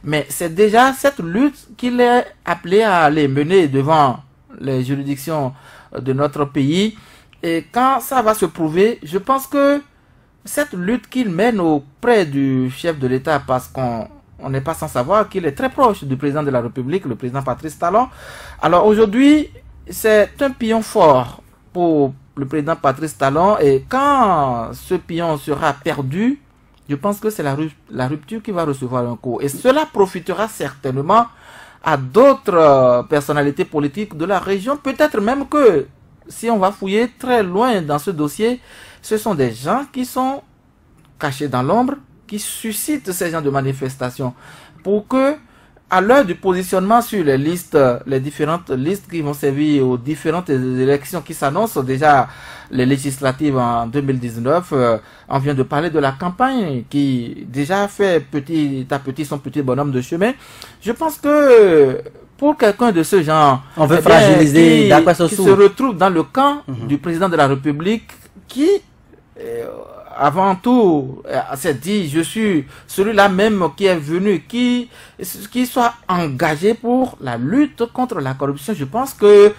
Mais c'est déjà cette lutte qu'il est appelé à aller mener devant les juridictions de notre pays. Et quand ça va se prouver, je pense que cette lutte qu'il mène auprès du chef de l'État, parce qu'on n'est pas sans savoir qu'il est très proche du président de la République, le président Patrice Talon. Alors aujourd'hui, c'est un pion fort pour le président Patrice Talon. Et quand ce pion sera perdu, je pense que c'est la rupture qui va recevoir un coup. Et cela profitera certainement à d'autres personnalités politiques de la région. Peut-être même que si on va fouiller très loin dans ce dossier, ce sont des gens qui sont cachés dans l'ombre, qui suscitent ces gens de manifestations pour que, à l'heure du positionnement sur les listes, les différentes listes qui vont servir aux différentes élections qui s'annoncent, déjà les législatives en 2019, on vient de parler de la campagne qui déjà fait petit à petit son petit bonhomme de chemin. Je pense que pour quelqu'un de ce genre, on veut fragiliser qui se retrouve dans le camp du président de la République qui, avant tout, s'est dit, je suis celui-là même qui est venu, qui soit engagé pour la lutte contre la corruption. Je pense que,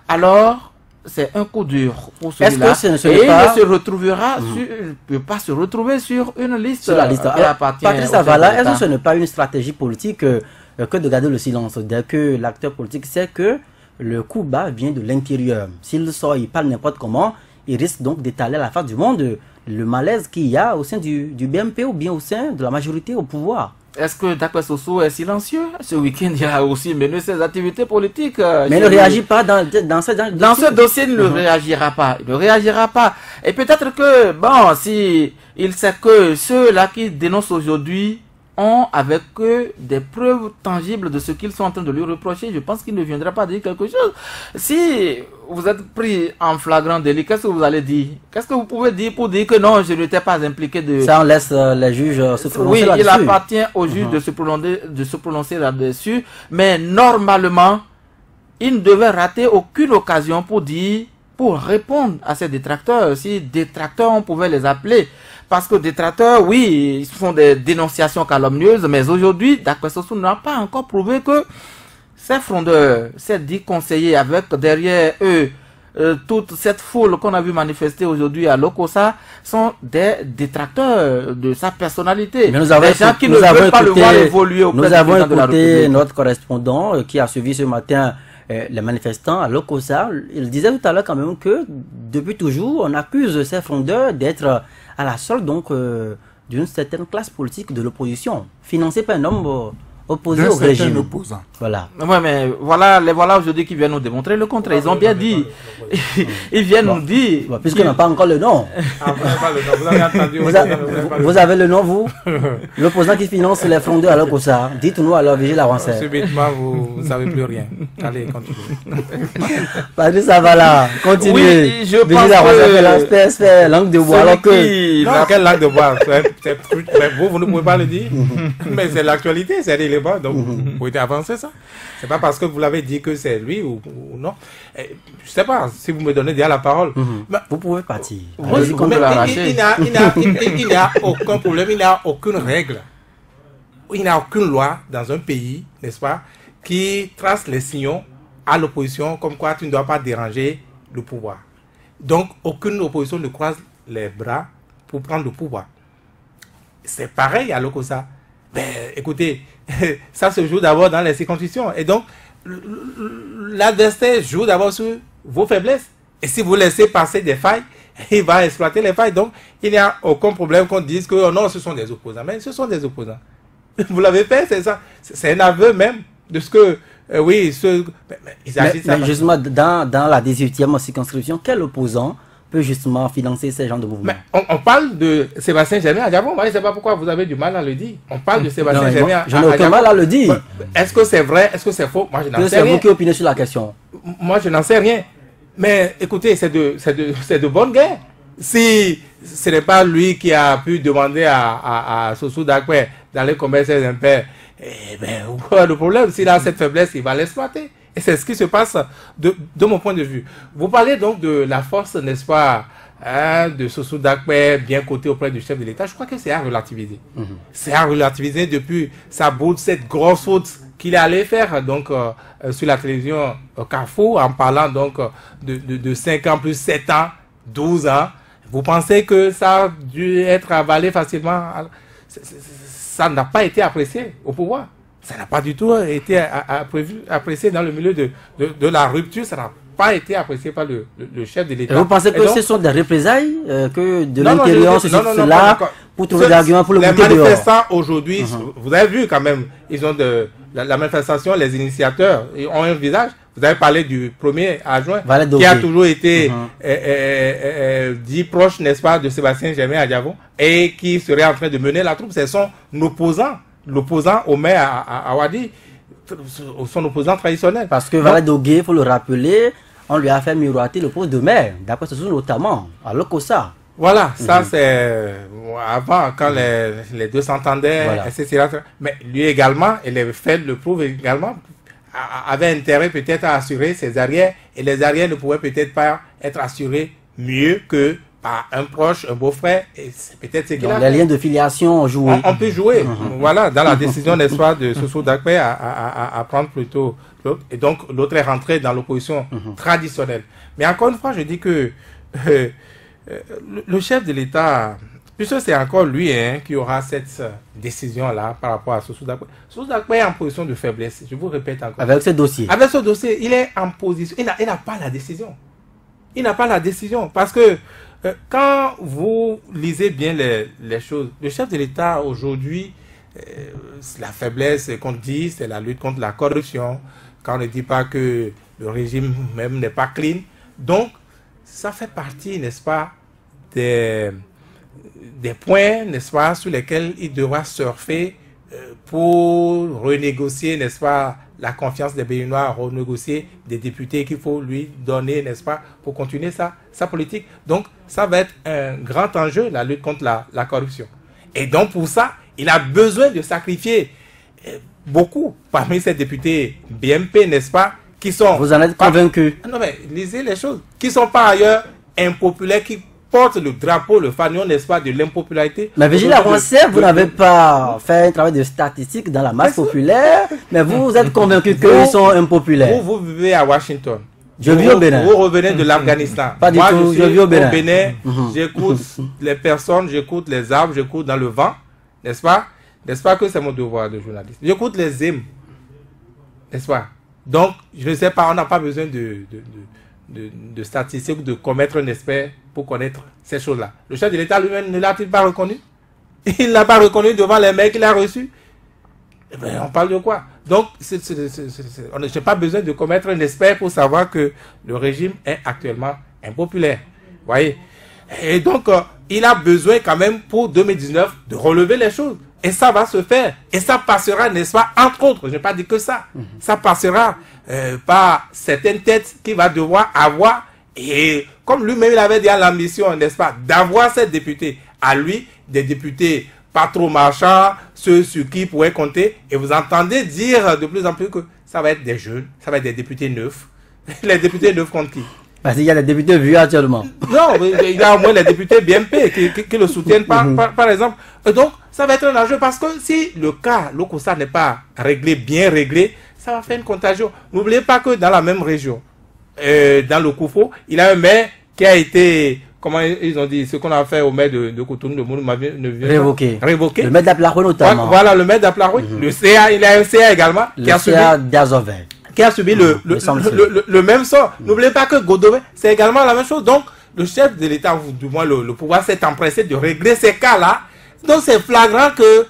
alors, c'est un coup dur pour celui-là. Et il ne se retrouvera ne peut pas se retrouver sur une liste. Sur la liste. Alors, Patrice Avala, est-ce que ce n'est pas une stratégie politique que de garder le silence dès que l'acteur politique sait que le coup bas vient de l'intérieur? S'il sort, il parle n'importe comment, il risque donc d'étaler à la face du monde le malaise qu'il y a au sein du BMP ou bien au sein de la majorité au pouvoir. Est-ce que Dakwe Soso est silencieux? Ce week-end, il a aussi mené ses activités politiques. Mais il ne réagit pas dans ce dossier. Il ne réagira pas. Il ne réagira pas. Et peut-être que, bon, si il sait que ceux-là qui dénoncent aujourd'hui ont avec eux des preuves tangibles de ce qu'ils sont en train de lui reprocher, je pense qu'il ne viendra pas dire quelque chose. Si vous êtes pris en flagrant délit, qu'est-ce que vous allez dire? Qu'est-ce que vous pouvez dire pour dire que non, je n'étais pas impliqué de... Ça, on laisse les juges se prononcer là-dessus. Oui, il appartient aux juges de se prononcer là-dessus, mais normalement, il ne devait rater aucune occasion pour répondre à ces détracteurs. Si détracteurs, on pouvait les appeler. Parce que détracteurs, oui, ils font des dénonciations calomnieuses, mais aujourd'hui, Dakwe Soso n'a pas encore prouvé que ces frondeurs, ces 10 conseillers avec derrière eux, toute cette foule qu'on a vu manifester aujourd'hui à Lokossa sont des détracteurs de sa personnalité. Mais nous avons des gens qui ne veulent pas le voir évoluer auprès du président de la République. Nous avons écouté notre correspondant qui a suivi ce matin les manifestants à Lokossa. Il disait tout à l'heure quand même que depuis toujours, on accuse ces frondeurs d'être à la solde donc d'une certaine classe politique de l'opposition, financée par un homme opposé au régime. Opposant. Voilà. Ouais, mais voilà, les voilà aujourd'hui qui viennent nous démontrer le contraire. Ils ont bien dit. Ils viennent nous dire. Bon, puisqu'on n'a pas encore le nom. Vous avez entendu. Vous avez le nom, vous? L'opposant qui finance les frondeurs à Lokossa. Dites-nous alors, Vigile Avancé. Subitement, vous ne savez plus rien. Allez, continuez. Patrice Avala, continuez. Oui, je pense que fait langue de bois. Alors que... Non, quelle langue de bois? Vous ne pouvez pas le dire. Mais c'est l'actualité, c'est relevant. Donc, vous pouvez avancer ça. C'est pas parce que vous l'avez dit que c'est lui ou non. Je sais pas si vous me donnez déjà la parole. Mais vous pouvez partir. Il n'y a aucun problème, il n'y a aucune règle. Il n'y a aucune loi dans un pays, n'est-ce pas, qui trace les signaux à l'opposition comme quoi tu ne dois pas déranger le pouvoir. Donc, aucune opposition ne croise les bras pour prendre le pouvoir. C'est pareil à Lokossa. Ben, écoutez, ça se joue d'abord dans les circonscriptions. Et donc, l'adversaire joue d'abord sur vos faiblesses. Et si vous laissez passer des failles, il va exploiter les failles. Donc, il n'y a aucun problème qu'on dise que oh non, ce sont des opposants. Mais ce sont des opposants. Vous l'avez fait, c'est ça. C'est un aveu même de ce que, oui, mais justement, dans la 18e circonscription, quel opposant peut justement financer ces genres de mouvements? Mais on parle de Sébastien Germain à Djabon. Moi, je ne sais pas pourquoi vous avez du mal à le dire. On parle de Sébastien Germain à Djabon. Je n'ai aucun mal à le dire. Est-ce que c'est vrai? Est-ce que c'est faux? Moi, je n'en sais rien. C'est vous qui opinez sur la question. Moi, je n'en sais rien. Mais écoutez, c'est de bonne guerre. Si ce n'est pas lui qui a pu demander à Soso Dakwe d'aller commettre ses impairs Eh ben, le problème, s'il a cette faiblesse, il va l'exploiter. Et c'est ce qui se passe de mon point de vue. Vous parlez donc de la force, n'est-ce pas, de Soso Dakpe, bien coté auprès du chef de l'État. Je crois que c'est à relativiser. C'est à relativiser depuis cette grosse faute qu'il est allé faire donc sur la télévision Carrefour en parlant donc de 5 ans plus 7 ans, 12 ans. Vous pensez que ça a dû être avalé facilement? Ça n'a pas été apprécié au pouvoir. Ça n'a pas du tout été apprécié dans le milieu de la rupture. Ça n'a pas été apprécié par le chef de l'État. Vous pensez que ce sont des représailles que de l'intérieur se situent là pour trouver des arguments pour le goûter dehors? Les manifestants aujourd'hui, vous avez vu quand même, ils ont la manifestation, les initiateurs, ils ont un visage. Vous avez parlé du premier adjoint qui a toujours été dit proche, n'est-ce pas, de Sébastien Germain Adjavon et qui serait en train de mener la troupe. C'est son opposant, l'opposant au maire à Wadi, son opposant traditionnel. Parce que Valé Dogué, il faut le rappeler, on lui a fait miroiter le poste de maire, d'après ce notamment à l'Okossa. Voilà, ça c'est avant quand les deux s'entendaient, voilà. Etc. Mais lui également, et les faits le prouvent également, avait intérêt peut-être à assurer ses arrières, et les arrières ne pouvaient peut-être pas être assurés mieux que par un proche, un beau-frère, et c'est peut-être ce qu'il a. Les liens de filiation ont joué. On peut jouer, voilà, dans la décision, n'est-ce pas, de Soso Dakpe à prendre plutôt l'autre, et donc l'autre est rentré dans l'opposition traditionnelle. Mais encore une fois, je dis que le chef de l'État, puisque c'est encore lui qui aura cette décision-là par rapport à Soso Dakpe. Soso Dakpe est en position de faiblesse, je vous répète encore. Avec ce dossier. Avec ce dossier, il est en position, il n'a pas la décision. Il n'a pas la décision, parce que quand vous lisez bien les choses, le chef de l'État aujourd'hui, la faiblesse qu'on dit, c'est la lutte contre la corruption, quand on ne dit pas que le régime même n'est pas clean. Donc, ça fait partie, n'est-ce pas, des points, n'est-ce pas, sur lesquels il devra surfer pour renégocier, n'est-ce pas, la confiance des Béninois, renégocier des députés qu'il faut lui donner, n'est-ce pas, pour continuer sa politique. Donc, ça va être un grand enjeu, la lutte contre la corruption. Et donc, pour ça, il a besoin de sacrifier beaucoup parmi ces députés BMP, n'est-ce pas, qui sont... Vous en êtes convaincu? Non, mais lisez les choses. Qui sont par ailleurs impopulaires, qui portent le drapeau, le fanion, n'est-ce pas, de l'impopularité. Mais Vigile Avancé, vous n'avez pas fait un travail de statistique dans la masse populaire, mais vous êtes convaincu qu'ils sont impopulaires. Vous vivez à Washington. Je vis au Bénin. Vous revenez de l'Afghanistan. Pas du tout, je vis au Bénin. J'écoute les personnes, j'écoute les arbres, j'écoute dans le vent, n'est-ce pas? N'est-ce pas que c'est mon devoir de journaliste? J'écoute les hymnes, n'est-ce pas? Donc, je ne sais pas, on n'a pas besoin de statistiques, de commettre un expert pour connaître ces choses-là. Le chef de l'État lui-même ne l'a-t-il pas reconnu? Il ne l'a pas reconnu devant les mails qu'il a reçus. Eh bien, on parle de quoi? Donc, on n'a pas besoin de commettre un expert pour savoir que le régime est actuellement impopulaire. Vous voyez? Et donc, il a besoin quand même pour 2019 de relever les choses. Et ça va se faire. Et ça passera, n'est-ce pas, entre autres, je n'ai pas dit que ça. Ça passera par certaines têtes qu'il va devoir avoir. Et comme lui-même, il avait déjà l'ambition, n'est-ce pas, d'avoir ces députés. À lui, des députés pas trop marchands, ceux sur qui il pourrait compter. Et vous entendez dire de plus en plus que ça va être des jeunes, ça va être des députés neufs. Les députés neufs contre qui? Parce qu'il y a des députés vieux actuellement. Non, il y a au moins les députés BMP qui le soutiennent par exemple. Et donc, ça va être un enjeu parce que si le cas Lokossa n'est pas réglé, bien réglé, ça va faire une contagion. N'oubliez pas que dans la même région, dans le Koufo, il y a un maire qui a été, comment ils ont dit, ce qu'on a fait au maire de Cotonou, de Mounou, révoqué. Révoqué. Le maire d'Aplaroui notamment. Voilà, le maire d'Aplaroui. Le CA, il y a un CA également. Le CA d'Azovet. Qui a subi le même sort. N'oubliez pas que Godové, c'est également la même chose. Donc, le chef de l'État, du moins le pouvoir, s'est empressé de régler ces cas-là. Donc, c'est flagrant que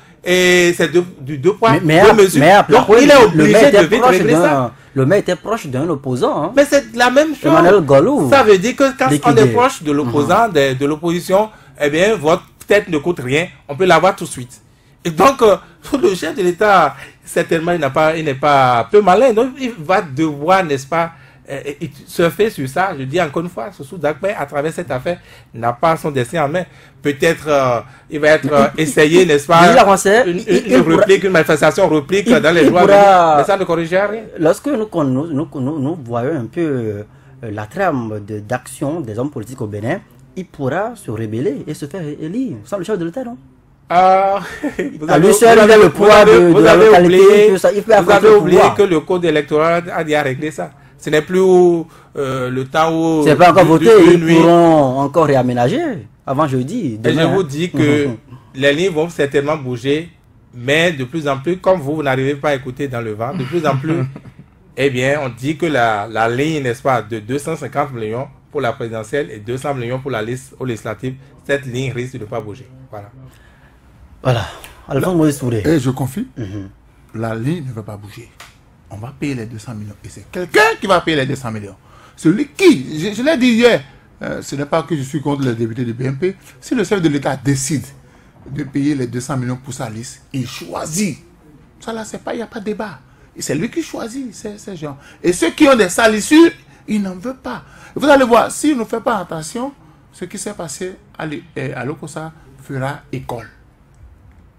c'est deux points, deux mesures. Donc, il est obligé de vite régler ça. Le maire était proche d'un opposant. Hein. Mais c'est la même chose. Emmanuel Golou. Ça veut dire que quand on est proche de l'opposant, de l'opposition, eh bien, votre tête ne coûte rien. On peut l'avoir tout de suite. Et donc, le chef de l'État, certainement, il n'est pas peu malin. Donc, il va devoir, n'est-ce pas, surfer sur ça. Je dis encore une fois, Soussou Dakpé, à travers cette affaire, n'a pas son destin en main. Peut-être il va être essayé, n'est-ce pas, une manifestation réplique dans les jours, mais ça ne corrige rien. Lorsque nous voyons un peu la trame d'action des hommes politiques au Bénin, il pourra se rebeller et se faire élire sans le chef de l'État, non? Vous avez oublié que le code électoral a déjà réglé ça. Ce n'est plus le temps où... C'est pas encore voté, ils pourront encore réaménager avant jeudi. Et je vous dis que les lignes vont certainement bouger, mais de plus en plus, comme vous n'arrivez pas à écouter dans le vent, de plus en plus, eh bien, on dit que la ligne, n'est-ce pas, de 250 millions pour la présidentielle et 200 millions pour la liste aux législatives, cette ligne risque de ne pas bouger. Voilà. Voilà. Alphonse Moïse Touré. Et je confie, la ligne ne va pas bouger. On va payer les 200 millions. Et c'est quelqu'un qui va payer les 200 millions. Celui qui, je l'ai dit hier, ce n'est pas que je suis contre les députés du BNP. Si le chef de l'État décide de payer les 200 millions pour sa liste, il choisit. Ça là, c'est pas, il n'y a pas de débat. C'est lui qui choisit ces gens. Et ceux qui ont des salissures, ils n'en veulent pas. Vous allez voir, s'il ne fait pas attention, ce qui s'est passé à Lokossa fera école.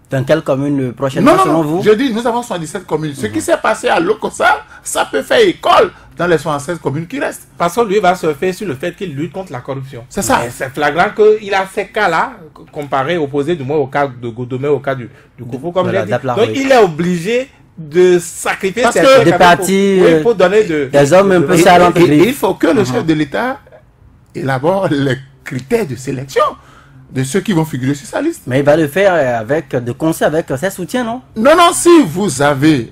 Dans quelle commune prochainement, selon vous? Je dis, nous avons 77 communes. Ce qui s'est passé à Lokossa, ça peut faire école dans les 76 communes qui restent. Parce que lui va se faire sur le fait qu'il lutte contre la corruption. C'est ça. C'est flagrant qu'il a ces cas-là, comparé, opposé du moins au cas de Godomé, au cas du Koufou, comme je l'ai dit. Donc il est obligé de sacrifier des partis, pour donner des hommes un peu salants. Il faut que le chef de l'État élabore les critères de sélection de ceux qui vont figurer sur sa liste. Mais il va le faire de concert avec ses soutiens, non? Non, si vous avez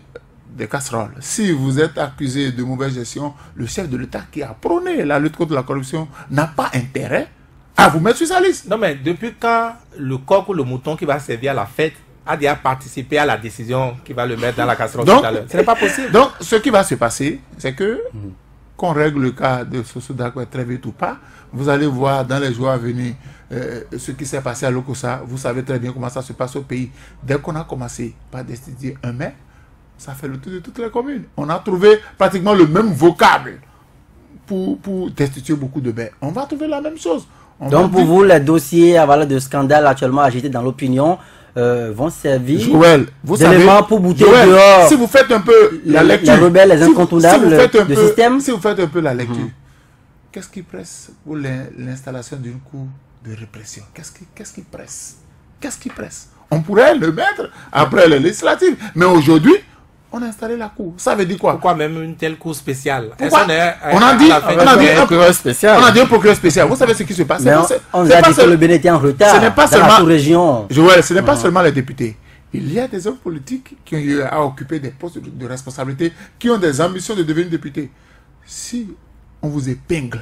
des casseroles, si vous êtes accusé de mauvaise gestion, le chef de l'État qui a prôné la lutte contre la corruption n'a pas intérêt à vous mettre sur sa liste. Non, mais depuis quand le coq ou le mouton qui va servir à la fête a déjà participé à la décision qui va le mettre dans la casserole tout à l'heure? Ce n'est pas possible. Donc, ce qui va se passer, c'est que qu'on règle le cas de Soussou Dakpé très vite ou pas, vous allez voir dans les jours à venir ce qui s'est passé à Lokossa. Vous savez très bien comment ça se passe au pays. Dès qu'on a commencé par destituer un maire, ça fait le tour de toutes les communes. On a trouvé pratiquement le même vocable pour destituer beaucoup de maires. On va trouver la même chose. Donc pour vous, les dossiers à valeur de scandale actuellement agités dans l'opinion vont servir d'éléments pour bouter dehors. Si vous faites un peu la lecture, les rebelles, les incontournables du système. Si vous faites un peu la lecture, qu'est-ce qui presse pour l'installation d'une cour de répression? Qu'est-ce qui presse? Qu'est-ce qui presse? On pourrait le mettre après les législatives. Mais aujourd'hui, on a installé la cour. Ça veut dire quoi? Pourquoi même une telle cour spéciale? On a dit un procureur spécial. On a dit un procureur spécial. Vous savez ce qui se passe? On a dit que le Bénin était en retard dans la sous-région. Ce n'est pas seulement les députés. Il y a des hommes politiques qui ont eu à occuper des postes de responsabilité, qui ont des ambitions de devenir députés. Si on vous épingle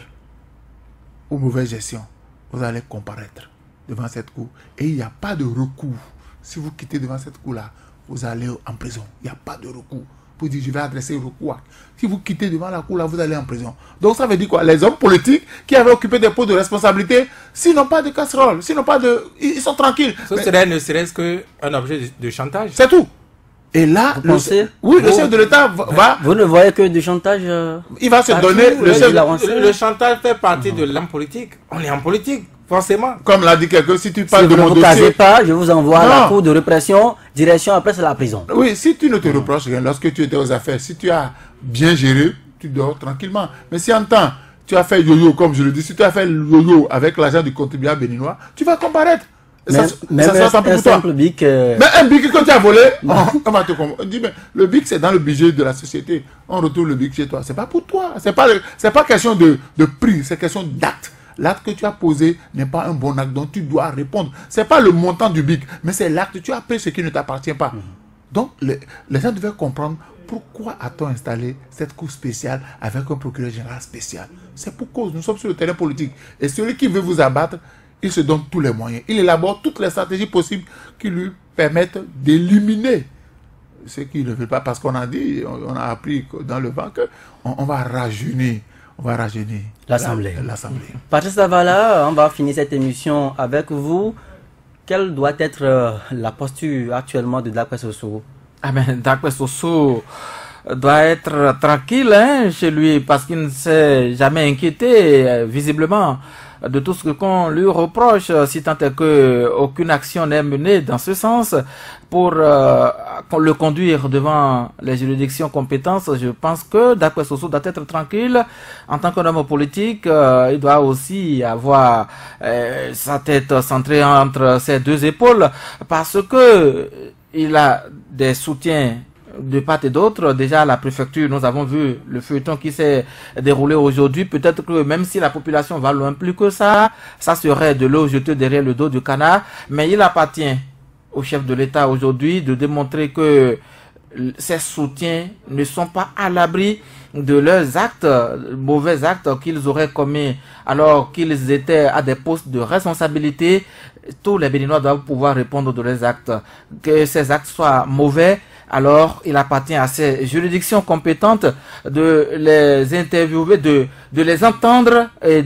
aux mauvaises gestions, vous allez comparaître devant cette cour. Et il n'y a pas de recours. Si vous quittez devant cette cour-là, vous allez en prison. Il n'y a pas de recours. Pour dire, je vais adresser le recours. Si vous quittez devant la cour, là, vous allez en prison. Donc ça veut dire quoi? Les hommes politiques qui avaient occupé des postes de responsabilité, s'ils n'ont pas de casserole, s'ils n'ont pas de... Ils sont tranquilles. Ce serait ne serait-ce qu'un objet de chantage. C'est tout. Et là, le chef de l'État va... Vous ne voyez que du chantage il va se donner... Le chantage fait partie de l'homme politique. On est en politique, forcément. Comme l'a dit quelqu'un, si tu parles de mon dossier... Si vous ne vous casez pas, je vous envoie à la cour de répression, direction après c'est la prison. Oui, si tu ne te reproches rien, lorsque tu étais aux affaires, si tu as bien géré, tu dors tranquillement. Mais si en temps, tu as fait yo-yo, comme je le dis, si tu as fait yo-yo avec l'argent du contribuable béninois, tu vas comparaître. Mais un simple BIC... Mais un BIC, quand tu as volé, on va te comprendre. On dit, mais le BIC, c'est dans le budget de la société. On retourne le BIC chez toi. C'est pas pour toi. C'est pas question de prix, c'est question d'acte. L'acte que tu as posé n'est pas un bon acte dont tu dois répondre. C'est pas le montant du BIC, mais c'est l'acte. Tu as pris ce qui ne t'appartient pas. Donc, les gens devaient comprendre pourquoi a-t-on installé cette cour spéciale avec un procureur général spécial. C'est pour cause. Nous sommes sur le terrain politique. Et celui qui veut vous abattre, il se donne tous les moyens. Il élabore toutes les stratégies possibles qui lui permettent d'éliminer ceux qui ne veulent pas. Parce qu'on a dit, on a appris dans le vent qu'on va rajeunir. On va rajeunir l'Assemblée. Patrice Zavala, on va finir cette émission avec vous. Quelle doit être la posture actuellement de Dakpé Sossou? Dakpé Sossou, doit être tranquille chez lui parce qu'il ne s'est jamais inquiété, visiblement, de tout ce qu'on lui reproche, si tant est que aucune action n'est menée dans ce sens pour le conduire devant les juridictions compétentes. Je pense que d'après Soso doit être tranquille. En tant qu'homme politique, il doit aussi avoir sa tête centrée entre ses deux épaules parce que il a des soutiens de part et d'autre. Déjà à la préfecture, nous avons vu le feuilleton qui s'est déroulé aujourd'hui. Peut-être que même si la population va loin plus que ça serait de l'eau jetée derrière le dos du canard. Mais il appartient au chef de l'État aujourd'hui de démontrer que ces soutiens ne sont pas à l'abri de leurs actes, mauvais actes qu'ils auraient commis alors qu'ils étaient à des postes de responsabilité. Tous les Béninois doivent pouvoir répondre de leurs actes. Que ces actes soient mauvais, alors il appartient à ces juridictions compétentes de les interviewer, de les entendre et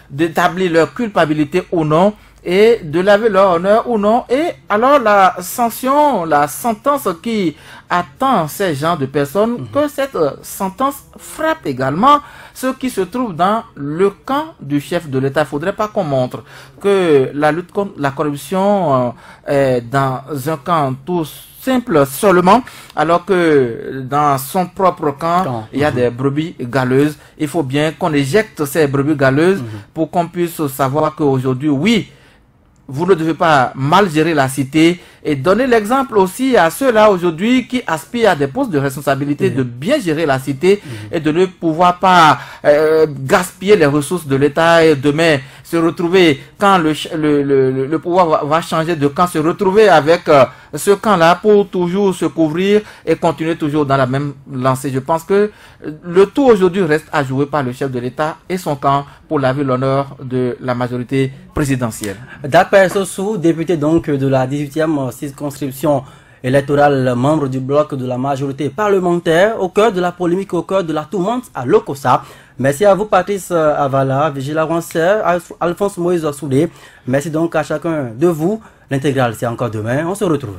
d'établir leur culpabilité ou non et de laver leur honneur ou non. Et alors la sanction, la sentence qui attend ces gens de personnes, que cette sentence frappe également ceux qui se trouvent dans le camp du chef de l'État. Il ne faudrait pas qu'on montre que la lutte contre la corruption est dans un camp tout simple seulement, alors que dans son propre camp, il y a des brebis galeuses. Il faut bien qu'on éjecte ces brebis galeuses pour qu'on puisse savoir qu'aujourd'hui, oui, vous ne devez pas mal gérer la cité et donner l'exemple aussi à ceux-là aujourd'hui qui aspirent à des postes de responsabilité de bien gérer la cité et de ne pouvoir pas gaspiller les ressources de l'État et demain se retrouver, quand le pouvoir va changer de camp, se retrouver avec ce camp-là pour toujours se couvrir et continuer toujours dans la même lancée. Je pense que le tout aujourd'hui reste à jouer par le chef de l'État et son camp pour laver l'honneur de la majorité présidentielle. D'après Soso, député donc de la 18e circonscription électorale, membre du bloc de la majorité parlementaire, au cœur de la polémique, au cœur de la tourmente à l'Okossa. Merci à vous Patrice Avala, Vigila Roncer, Alphonse Moïse Soudé. Merci donc à chacun de vous. L'intégral c'est encore demain, on se retrouve.